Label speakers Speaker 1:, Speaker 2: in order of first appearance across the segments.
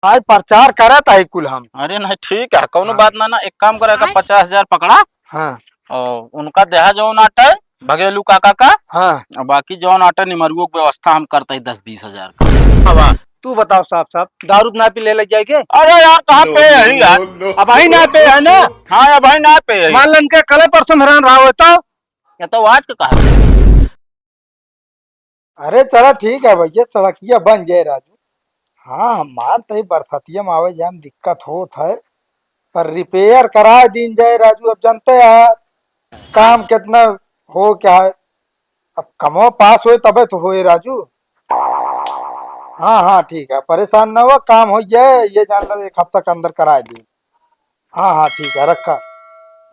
Speaker 1: आज प्रचार करा था कुल हम।
Speaker 2: अरे नहीं ठीक है, कौनो
Speaker 1: हाँ।
Speaker 2: बात ना एक काम करेगा, 50,000 पकड़ा
Speaker 1: हाँ
Speaker 2: और उनका देहा जो आटा भगेलू काका का,
Speaker 1: हाँ।
Speaker 2: और बाकी जो आटा निमरुओं की व्यवस्था हम करते हैं 10-20 हजार का। अब
Speaker 1: तू बताओ साहब साहब, दारू ना पी ले लग जाएगे?
Speaker 2: अरे यार कहाँ पे है यार?
Speaker 1: अब आई ना पे है ना।
Speaker 2: हाँ या भाई ना पे है।
Speaker 1: मान लन के कल परसों मेहरान रहा होता।
Speaker 2: या तो आज के कहा।
Speaker 1: अरे चला ठीक है भैया, सड़किया बन जाए राजू। हाँ हम मानते ही बरसतिया में आवे जाए दिक्कत होत है, पर रिपेयर करा दिन जाए राजू। अब जानते हैं काम कितना हो क्या है। अब कमो पास हो तबे तो होए राजू। हाँ हाँ ठीक है, परेशान ना हुआ, काम हो जाए ये जान लो, 1 हफ्ता के अंदर करा दी। हाँ हाँ ठीक है, रखा।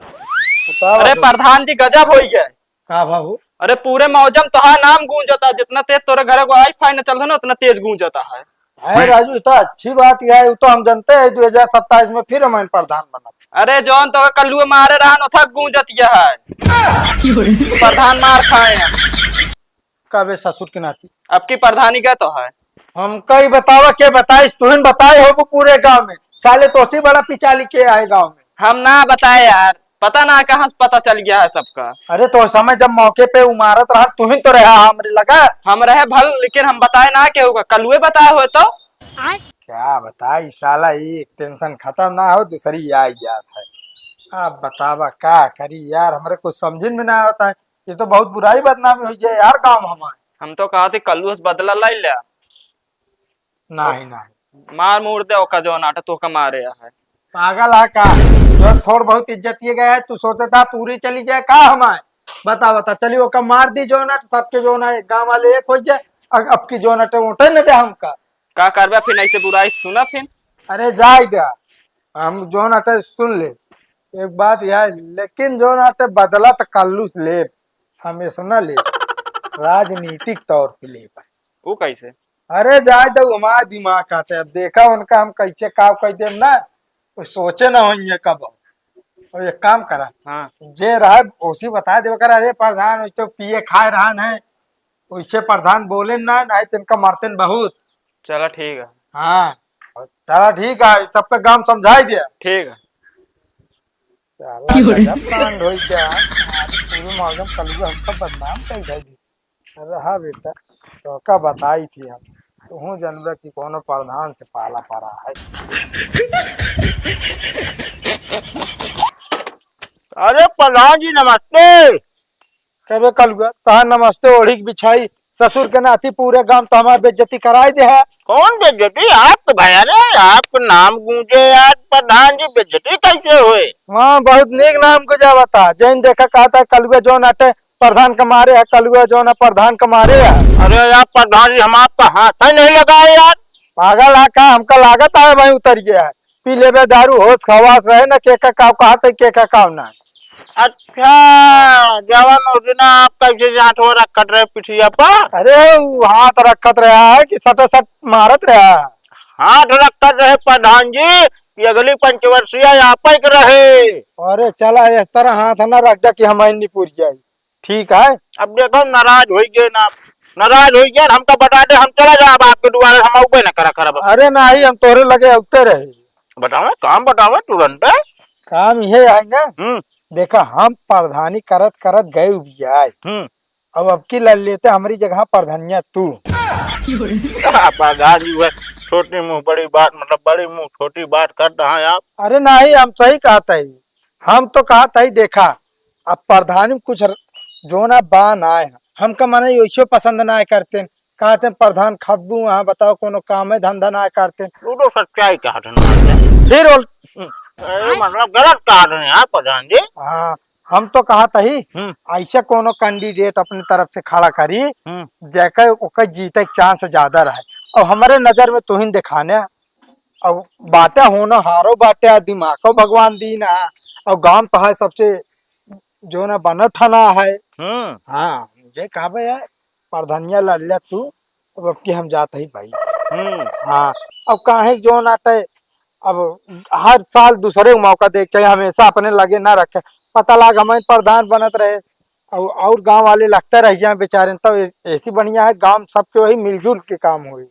Speaker 1: बताओ
Speaker 3: अरे प्रधान जी गजब हो गए।
Speaker 1: का भाऊ?
Speaker 3: अरे पूरे मौजम तो नाम गूंजता, जितना तेज तोरे घर को वाईफाई न चलता ना उतना तेज गूंजता है।
Speaker 1: है राजू, इतना अच्छी बात यह है, तो हम जानते हैं 2027 में फिर हमारे प्रधान बना।
Speaker 3: अरे जौन तो कल्लुए मारे रहा न था गूंजत यह है। तो प्रधान मार खाए हैं।
Speaker 1: कबे ससुर के नाती
Speaker 3: अब की प्रधानी गए तो है।
Speaker 1: हमका ही बतावा के बताइस, तुहन बताए हो वो पूरे गांव में। साले तो सी बड़ा पिचाली के आए गांव में।
Speaker 3: हम ना बताए यार, पता ना कहाँ से पता चल गया है सबका।
Speaker 1: अरे तो समय जब मौके पे उमारत रहा तुहिन तो रहा, हमरे लगा।
Speaker 3: हम रहे भल लेकिन हम बताए ना के होगा, कल्लुए बताए हुए तो।
Speaker 1: क्या बताई साला, एक टेंशन खत्म ना हो दूसरी आ जात है। अब बतावा का करी यार, हमरे कुछ समझ में ना आता है। ये तो बहुत बुराई बदनामी हुई जाए यार गांव हमारे।
Speaker 3: हम तो कहा थी कल्लुए से बदला लाई लिया।
Speaker 1: नहीं नहीं
Speaker 3: मार मूर दे ओका जो नाटक तो का मारे है।
Speaker 1: पागल है का? जो थोड़ बहुत इज्जत ये गया है, तू सोचता था पूरी चली जाए का हमारे? बता बता, चलिए वो कम मार दी जो ना, सबके जो ना गांव वाले एक हो जाए। अब की जो ना उठे न दे हमका।
Speaker 3: का करबा फिर ऐसे बुराई सुना फिर।
Speaker 1: अरे जाए दे, हम जो नाटे सुन ले। एक बात यार, लेकिन जो नाटे बदला तो कल्लू से ले, हमेशा न ले, राजनीतिक तौर पे ले पाए।
Speaker 3: वो कैसे?
Speaker 1: अरे जाए दो, हमारा दिमाग खाते। अब देखा उनका हम कैसे काव कह दे ना, तो सोचे ना होंगे कब। और एक काम करा,
Speaker 3: हाँ
Speaker 1: जे रहा उसी बता दे कर। अरे प्रधान वैसे तो पिए खाए रहा है, वैसे प्रधान बोले ना, नहीं तो इनका मारते न बहुत।
Speaker 3: चलो ठीक है।
Speaker 1: हाँ चला ठीक है, सबका काम समझाई दिया।
Speaker 3: ठीक है।
Speaker 1: साला गजब कांड होई क्या। पूरे मौसम कलुआ हमको बदनाम कर दी। अरे हाँ बेटा, तो का बताई थी हम, तो हूँ जानवर की कोनो प्रधान से पाला पड़ा है।
Speaker 2: अरे प्रधान जी नमस्ते।
Speaker 1: कबे कलुआ कहा नमस्ते ओढ़ी बिछाई, ससुर के नाती पूरे गांव तो हमारी बेइज्जती कराई दे है।
Speaker 2: कौन बेइज्जती? आप तो भैया रे, आपका नाम गूंजे यार प्रधान जी, बेइज्जती कैसे हुए?
Speaker 1: वहाँ बहुत नेक नाम गुजारा था, जैन देखा कहा था कलुआ जो नाटे प्रधान का मारे है, कलुआ जो ना प्रधान का मारे है।
Speaker 2: अरे यार प्रधान जी, हम आपका हाथ ही नहीं लगाए यार।
Speaker 1: पागल है का? हमका लागत है वही उतर गया है। पी लेबे दारू होश खवास रहे ना, के का काव कहा था के का काव ना।
Speaker 2: अच्छा जवान उस दिन आप कैसे जांच हो रखत रहे पिठिया पर?
Speaker 1: अरे वो हाथ रखत रहा है कि सट सट मारत रहा है।
Speaker 2: हाथ रखत रहे प्रधान जी, ये अगली पंचवर्षीय आप ही रहे।
Speaker 1: अरे चला इस तरह हाथ न रख जा कि हमारी नहीं पूरी जाए। ठीक है,
Speaker 2: अब देखो नाराज हो गए ना, नाराज हो गए, हमको बता दे, हम चला जाए आपके द्वारा, हम उबे न करा खराब।
Speaker 1: अरे नहीं हम तोरे लगे उगते रहे।
Speaker 2: बताओ काम बताओ तुरंत।
Speaker 1: काम ये है ना, देखा हम प्रधानी करत करत गए उबियाए। अब की लड़ लेते हमारी जगह प्रधानिया तू।
Speaker 2: प्रधान जी वह छोटी मुंह बड़ी बात, मतलब बड़ी मुंह छोटी बात करता है आप।
Speaker 1: अरे नहीं हम सही कहता ही, हम तो कहता ही देखा अब प्रधानी कुछ जो ना बान आए हमका मने वैसे पसंद ना करते, कहते प्रधान खब्बू वहाँ बताओ कोनो काम है धंधा ना करते।
Speaker 2: तू तो सच्चाई कहा
Speaker 1: फिर
Speaker 2: मतलब गलत कहा रहे हैं प्रधान जी।
Speaker 1: हाँ हम तो कहता ही ऐसे कोनो कैंडिडेट अपनी तरफ से खड़ा करी जैकर ओकर जीते के चांस ज्यादा रहे। और हमारे नजर में तुहिन दिखाने अब बाटे होना हारो बाटे दिमाग भगवान दी ना। और गांव तो है सबसे जो ना बना थाना है। हाँ मुझे कहा भाई प्रधानिया लड़ लिया तू, अब की हम जाते ही भाई। हाँ अब काहे जो नाटे, अब हर साल दूसरे को मौका देख के हमेशा अपने लगे ना रखे। पता लगा हमें प्रधान बनत रहे और गांव वाले लगते रह जाए बेचारे, तो ऐसी बढ़िया है गांव सबके वही मिलजुल के काम हुई।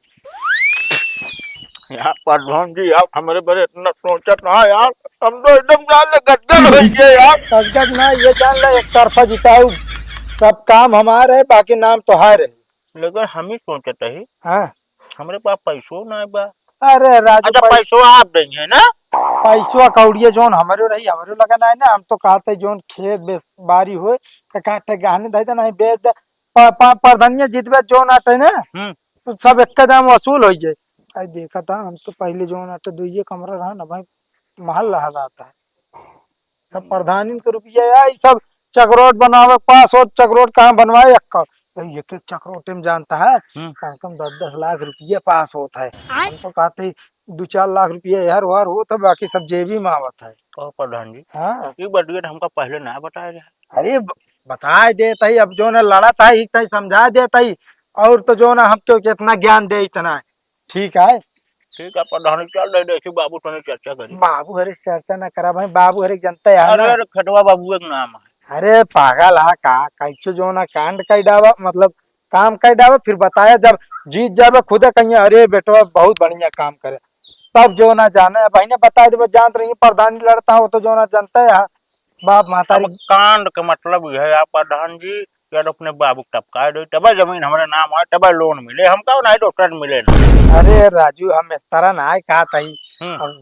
Speaker 2: यार प्रधान जी आप हमारे बारे इतना सोचत ना यार, हम तो एकदम जान ले गदगद हो गए यार।
Speaker 1: तब ना ये जान ले एक तरफा जिताऊ, सब काम हमारे है, बाकी नाम तो हारे।
Speaker 2: लेकिन हम ही सोचत ही
Speaker 1: हाँ
Speaker 2: हमारे पास पैसों ना बा।
Speaker 1: अरे राजू
Speaker 2: अच्छा पैसों आप देंगे ना?
Speaker 1: पैसवा कौड़िया जोन हमारे रही हमारे लगन है ना, हम तो कहते जोन खेत बेच बारी हो तो कहते गहने दे नहीं बेच दे। प्रधानिया जितबे जोन आते ना तो सब एक दाम वसूल हो जाए। आई देखा था हम तो पहले जोन आते दुइये कमरा रहा ना भाई, महल रहा जाता है सब प्रधानी के रुपया यार, ये सब चक्रोट बनावे पास हो, चक्रोट कहाँ बनवाए अक्का एक एक चक्रोटे में जानता है कम से कम 10-10 लाख रुपया पास होता है। हम तो कहते 2-4 लाख रुपया यार वार हो तो बाकी सब जेबी में आवत है।
Speaker 2: तो प्रधान जी
Speaker 1: हाँ
Speaker 2: ये बड़िया हमका पहले ना बताया जाए।
Speaker 1: अरे बता देता ही, अब जो ना लड़ा था ही तही समझा देता ही, और तो जो ना हम क्यों कितना ज्ञान दे इतना ठीक है।
Speaker 2: ठीक है प्रधान जी चल रहे देखिए बाबू तो चर्चा करी।
Speaker 1: बाबू हरे चर्चा ना करा भाई, बाबू हरे जनता है ना।
Speaker 2: अरे खटवा बाबू एक नाम है।
Speaker 1: अरे पागल हा का कैसे जो ना कांड कर डावा, मतलब काम कर डावा, फिर बताया जब जीत जावे खुद कहीं अरे बेटो बहुत बढ़िया काम करे, तब जो ना जाने भाई ने बता दे जानते रही प्रधान जी लड़ता हो तो जो ना जानता है बाप माता।
Speaker 2: कांड का मतलब यह है आप प्रधान जी यार अपने बाबू टपका दो तब जमीन हमारे नाम है तब लोन मिले, हमका नहीं डॉक्टर मिले ना।
Speaker 1: अरे राजू हम इस तरह ना कहा था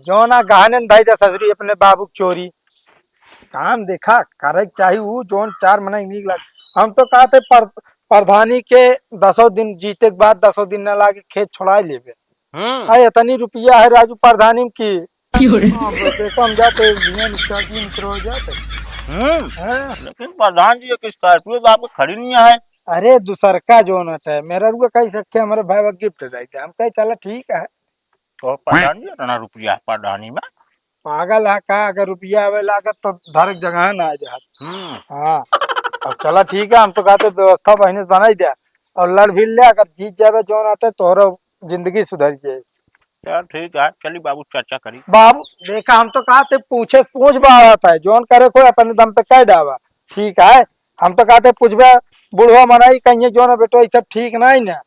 Speaker 1: जो ना गहने भाई जा ससुरी अपने बाबू चोरी काम देखा करे चाहिए वो जोन 4 महीने नहीं लग। हम तो कहते प्रधानी के 10 दिन जीते के बाद 10 दिन न लागे खेत छोड़ा लेवे। इतनी रुपया है राजू प्रधानी की। हम जाते निकल जाते।
Speaker 2: लेकिन प्रधान जी एक स्कॉर्पियो तो आपको खड़ी नहीं है।
Speaker 1: अरे दूसर का जो न है मेरा रुआ कह सकते हमारे भाई गिफ्ट देते हम कहे चला ठीक है।
Speaker 2: तो प्रधान जी इतना रुपया प्रधानी में
Speaker 1: पागल है का, अगर रुपया आवे लागत तो धरक जगह ना आ जात। हाँ अब चला ठीक है, हम तो कहते व्यवस्था बहने बनाई दिया और लड़ भी ले, अगर जीत जावे जो आते तोहरा जिंदगी सुधर जाए।
Speaker 2: यार ठीक है चलिए बाबू चर्चा करी।
Speaker 1: बाबू देखा हम तो कहते पूछ बात है जोन करे कोई अपने दम पे कह डावा ठीक है। हम तो कहते पूछबे बुढ़वा मनाई कहिए जो ना बेटो सब ठीक नहीं ना,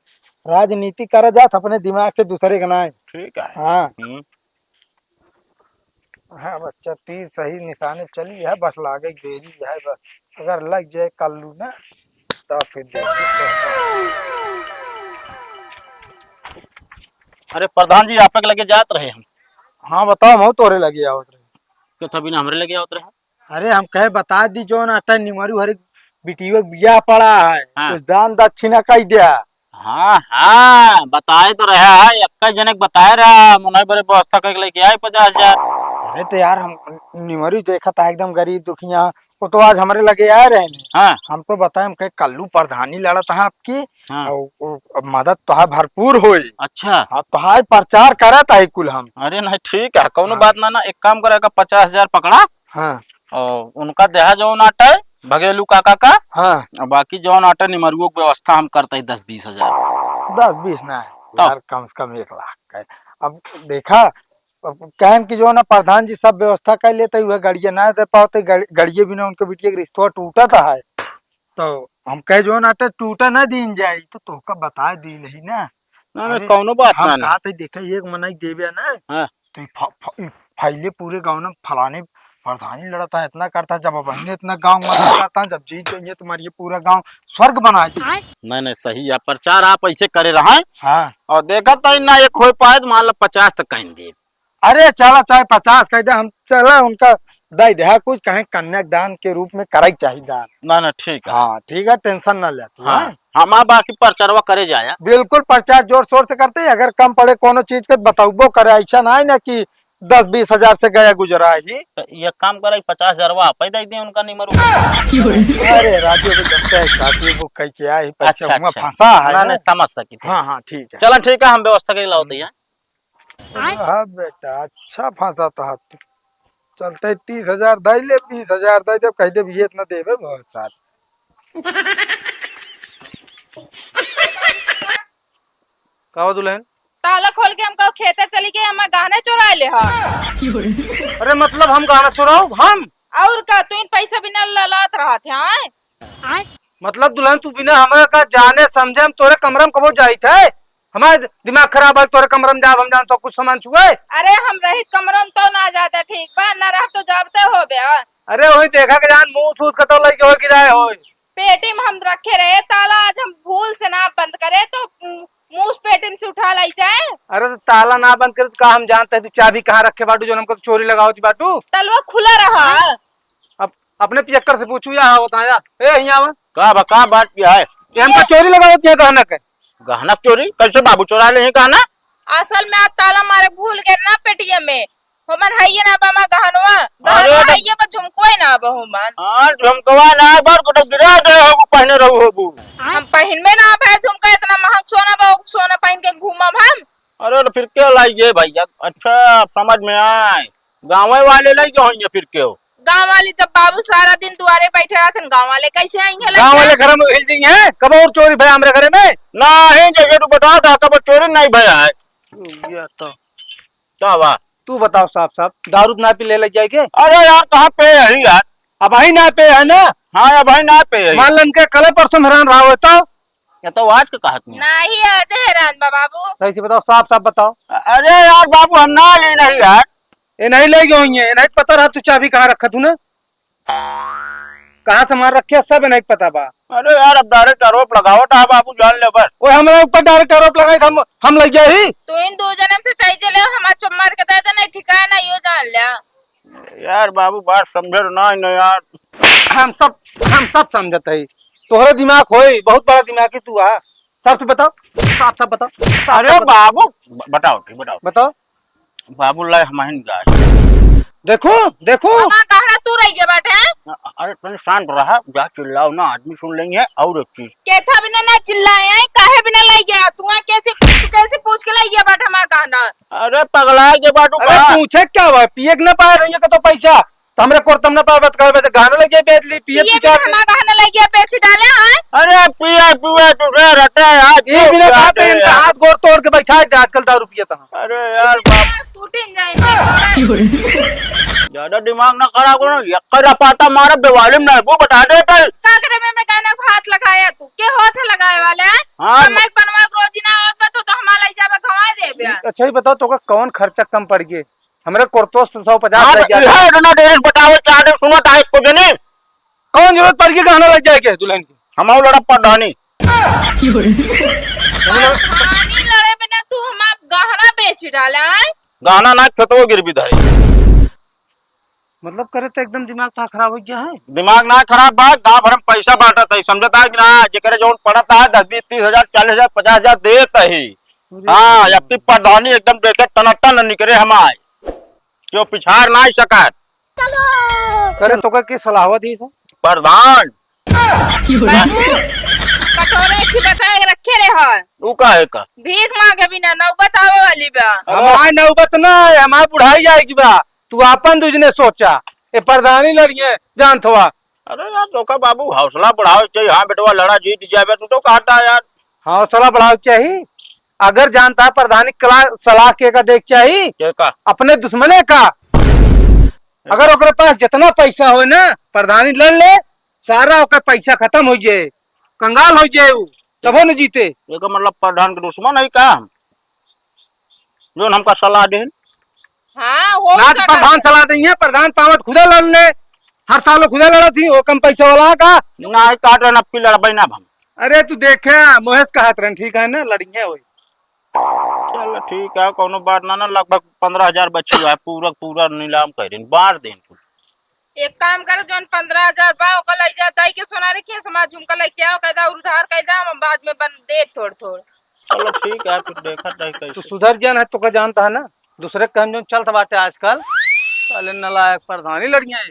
Speaker 1: राजनीति करे जात अपने दिमाग से दूसरे का नहीं।
Speaker 2: ठीक है
Speaker 1: हाँ हाँ बच्चा तीर सही निशाने चली है, बस लागे देरी है बस, अगर लग जाए कल्लू ना तो फिर
Speaker 2: अरे प्रधान जी आप लगे जात रहे हम।
Speaker 1: हाँ बताओ मैं तोरे लगे आवत रहे
Speaker 2: क्यों तभी ना हमारे लगे आवत रहे।
Speaker 1: अरे हम कहे बता दी जो ना निमरू हरे बिटिया बिया पड़ा है कुछ दान दक्षिणा कह दिया।
Speaker 2: हाँ हाँ बताए तो रहा है एक जनक बताए रहा मुनाई बड़े व्यवस्था करके लेके आए 50,000।
Speaker 1: अरे तो यार हम निमरू देखा था एकदम गरीब दुखिया, वो तो आज हमारे लगे आ रहे हैं। हाँ हम तो बताए हम कहे कल्लू प्रधानी लड़ा था आपकी। हाँ। और मदद तो है भरपूर हुई। अच्छा हाँ तो है प्रचार करा था कुल हम।
Speaker 2: अरे नहीं ठीक है कौनो बात ना एक काम करेगा 50,000 पकड़ा। हाँ और उनका देहा जो नाटा है भगेलू काका का। हाँ और बाकी जो नाटा निमरुओं की व्यवस्था हम करते 10-20 हजार।
Speaker 1: 10-20 ना यार कम से कम 1 लाख का। अब देखा कहन की जो ना प्रधान जी सब व्यवस्था कर लेते हुए गड़िया ना दे पाते, गड़िए बिना उनके बिटिया का रिश्ता टूटा था है तो हम कहे जो ना टूटा ना दीन जाये तो तोका बता दी नहीं ना।
Speaker 2: कौनो बात ना
Speaker 1: देखा एक मनाई देवे ना तो फैले पूरे गाँव में फलाने प्रधानी लड़ता है इतना करता है, जब बहने इतना गाँव मदद करता है, जब जीत जाएंगे तुम्हारे ये पूरा गाँव स्वर्ग बना दिए।
Speaker 2: नहीं सही है प्रचार आप ऐसे करे रहा।
Speaker 1: हाँ
Speaker 2: और देखा तो ना एक हो पाए तो मान लो 50 तक कहीं दे।
Speaker 1: अरे चला चाहे 50 कह दे हम चला उनका दे दे कुछ कहें कन्यादान के रूप में करे चाहिए दान।
Speaker 2: ना ठीक है।
Speaker 1: हाँ ठीक है टेंशन ना लेती। हाँ
Speaker 2: हम बाकी प्रचारवा करे जाया
Speaker 1: बिल्कुल प्रचार जोर शोर से करते हैं, अगर कम पड़े कोनो चीज के बताओ करे, ऐसा ना है ना कि 10-20 हजार से गया गुजरा है जी।
Speaker 2: तो ये काम करे 50,000 आप ही दे उनका निमरू।
Speaker 1: अरे राजू को जनता है साथी वो कह के आई फंसा है
Speaker 2: ना समझ सकी।
Speaker 1: हाँ हाँ ठीक है
Speaker 2: चलो ठीक है हम व्यवस्था के लाओ दिया।
Speaker 1: हाँ बेटा अच्छा फंसा था चलते 30,000 दे ले 20,000 दे जब कह दे ये इतना देवे बहुत साथ।
Speaker 2: कहो दुल्हन
Speaker 4: ताला खोल के हमको खेते चली गई, हम गहने चुरा ले।
Speaker 2: अरे मतलब हम गहना चुराओ हम
Speaker 4: और का तू इन पैसा बिना ललात रहा थे। हाँ
Speaker 1: मतलब दुल्हन तू बिना हमारे का जाने समझे हम तोरे कमरा में कबो जाई थे, हमारे दिमाग खराब है तोरे कमरे में जाब हम जान तो कुछ सामान छुए।
Speaker 4: अरे हम रही कमरों में तो ना जाता ठीक बा न रह तो जाबते हो बे।
Speaker 1: अरे वही देखा के जान मुंह सूस कतो लगे हो गिराए हो।
Speaker 4: पेटी में हम रखे रहे ताला, आज हम भूल से ना बंद करे तो मुंह पेटी में से उठा लाई जाए।
Speaker 1: अरे तो ताला ना बंद करे तो का हम जानते हैं चाबी कहाँ रखे बाटू जो हमको तो चोरी लगाओ थी बाटू।
Speaker 4: तलवा खुला रहा।
Speaker 1: अब अपने पिचक्कर से पूछू या बताया ए यहाँ
Speaker 2: का बात क्या है?
Speaker 1: ये हमको चोरी लगाओ थी गहना के।
Speaker 2: गहना चोरी कैसे बाबू चुरा ले गहना?
Speaker 4: असल में आज ताला मारे भूल गए ना पेटिया में। हमन हइये ना बा गहनवा
Speaker 2: अरे
Speaker 4: गहनवा हइये पर झुमको ही ना बा हमन।
Speaker 2: हां झुमकवा ना बार को गिरा दे हो पहने रहू हो।
Speaker 4: हम पहन में ना भाई झुमका इतना महंग सोना बा, सोना पहन के घूमब हम।
Speaker 2: अरे तो फिर क्या लाइए भैया? अच्छा समझ में आए, गाँव वाले लाइए होंगे फिर क्यों?
Speaker 4: गाँव वाली जब बाबू सारा दिन दुआरे बैठे रहते गाँव वाले कैसे आएंगे?
Speaker 1: गाँव वाले घर में हिल दी है कब और चोरी भया हमारे घर में
Speaker 2: नहीं जैसे तू बता था कब चोरी नहीं भया है।
Speaker 1: तो
Speaker 2: क्या बात?
Speaker 1: तू बताओ साहब साहब दारू ना पी ले जाए के?
Speaker 2: अरे यार कहाँ पे है यार?
Speaker 1: अब भाई ना पे है ना।
Speaker 2: हाँ यार भाई ना पे है।
Speaker 1: मान लन के कल परसों हैरान रहा हो तो
Speaker 2: या तो आज के कहत नहीं
Speaker 4: नहीं आते हैरान बा बाबू।
Speaker 1: सही से बताओ साफ साफ बताओ।
Speaker 2: अरे यार बाबू हम ना ले नहीं यार।
Speaker 1: ये नहीं ले गए होंगे नहीं पता रहा तू चाबी कहाँ रखा तू ना कहाँ सामान रखे सब नहीं पता बा।
Speaker 2: अरे यार अब डायरेक्ट आरोप लगावट है बाबू जान ले पर।
Speaker 1: वो हमारे ऊपर डायरेक्ट आरोप लगाए हम लग गए ही।
Speaker 4: तू इन दो जन्म से चाहिए ले हमारा चुम्मार के दे नहीं ठिकाना नहीं हो जान लिया।
Speaker 2: यार बाबू बात समझे ना यार।
Speaker 1: हम सब समझते है तोहरे दिमाग होई बहुत बड़ा दिमाग है तू आ साफ से बताओ साफ साफ बताओ।
Speaker 2: अरे बाबू बताओ ठीक बताओ
Speaker 1: बताओ
Speaker 2: बाबू लाई हमारे गाय
Speaker 1: देखो देखो
Speaker 4: हमारा कहना तू रह गया बाटे।
Speaker 2: अरे तुम शांत रहा जा चिल्लाओ ना आदमी सुन लेंगे। और एक चीज
Speaker 4: कैथा बिना ना चिल्लाए हैं काहे बिना लाई गया तू कैसे पूछ के लाई गया बाटे हमारा कहना।
Speaker 2: अरे पगला के बाटू
Speaker 1: अरे पूछे क्या हुआ पिए न पाए रही का तो पैसा तो हमरे को तुम न पाए तो गाना लगे बेच ली पिए
Speaker 4: ये भी हमारा कहना लाई गया पैसे डाले हैं।
Speaker 2: अरे पिया पिया तू रहते हैं आज
Speaker 1: ये बिना बात है इनका हाथ गोर तोड़ के बैठा है आजकल दारू पिए तो।
Speaker 2: अरे यार बाप
Speaker 4: टूटिन जाए
Speaker 2: ज्यादा दिमाग ना खराब करो यक्का पाता मारा बेवाले में वो बता दे कल
Speaker 4: काकरे में कहना हाथ लगाया तू के हाथ लगाए वाले हैं।
Speaker 2: हाँ
Speaker 4: हमारे बनवा रोजी ना होत तो हमारा लाई जाबे खवा दे बे।
Speaker 1: अच्छा ही बताओ तो कौन खर्चा कम पड़ गए हमारे कोर्टोस 150
Speaker 2: ना डेरे बताओ चाहे सुनो ताए को जने
Speaker 1: कौन जरूरत पड़ गई गहना लग जाएगा दुल्हन की
Speaker 2: हमारा लड़ा पढ़ानी
Speaker 4: लड़े बिना तू हमारा गहना बेच डाला है।
Speaker 2: गाना ना खेतो गिरवी धरे
Speaker 1: मतलब करे तो एकदम दिमाग तो खराब हो गया है।
Speaker 2: दिमाग ना खराब बात गाँव भर में पैसा बांटता है समझता है कि ना जेकरे जो पड़ता है 10 20 30 हजार 40 हजार 50 हजार देता है। हाँ अपनी प्रधानी एकदम देखे टनाटन न निकले हमारे क्यों पिछाड़ ना सकत
Speaker 1: करे तो की सलाह दी सर
Speaker 2: प्रधान
Speaker 4: कटोरे की बचाए रखे रहे
Speaker 2: तू काहे का
Speaker 4: भीख मांगे बिना नौबत आवे वाली बा।
Speaker 1: हमारी नौबत ना हमारी बुढ़ाई जाएगी बा तू अपन तुझने सोचा ये प्रधानी लड़िए जान थोड़ा।
Speaker 2: अरे यार तो का बाबू हौसला बढ़ाओ चाहिए। हाँ बेटवा लड़ा जीत जाए तू तो कहता यार
Speaker 1: हौसला बढ़ाओ चाहिए। अगर जानता प्रधानी सलाह के का देख चाहिए
Speaker 2: का
Speaker 1: अपने दुश्मने का अगर ओकरे पास जितना पैसा हो ना प्रधानी लड़ ले सारा ओकर पैसा खत्म हो जाए कंगाल हो जाए तबो न जीते।
Speaker 2: ये का मतलब प्रधान के दुश्मन है का हम जो हमका सलाह दे।
Speaker 4: हाँ हो
Speaker 1: ना प्रधान सलाह देंगे प्रधान पावत खुदा लड़ ले हर साल खुदा लड़ा थी वो कम पैसा वाला का
Speaker 2: ना काट रहा नप्पी लड़ाई ना हम।
Speaker 1: अरे तू देखे मोहेश का हाथ रन ठीक है ना लड़िए वही
Speaker 2: चलो ठीक है कोनो बात ना ना लगभग 15,000 बच्ची है पूरा पूरा नीलाम करें बार दें तू
Speaker 4: एक काम कर जोन 15,000 बा ओका लई जा दाई के सोना रखिए समाज झुमका लेके आओ कहदा उधार कहदा हम बाद में बन दे थोड़ थोड़।
Speaker 2: चलो ठीक है फिर देखा जाए
Speaker 1: तू
Speaker 2: कैसे।
Speaker 1: सुधर जान है तो का जानता है ना दूसरे काम जो चलता बाटे आजकल साले नलायक प्रधानी लड़िए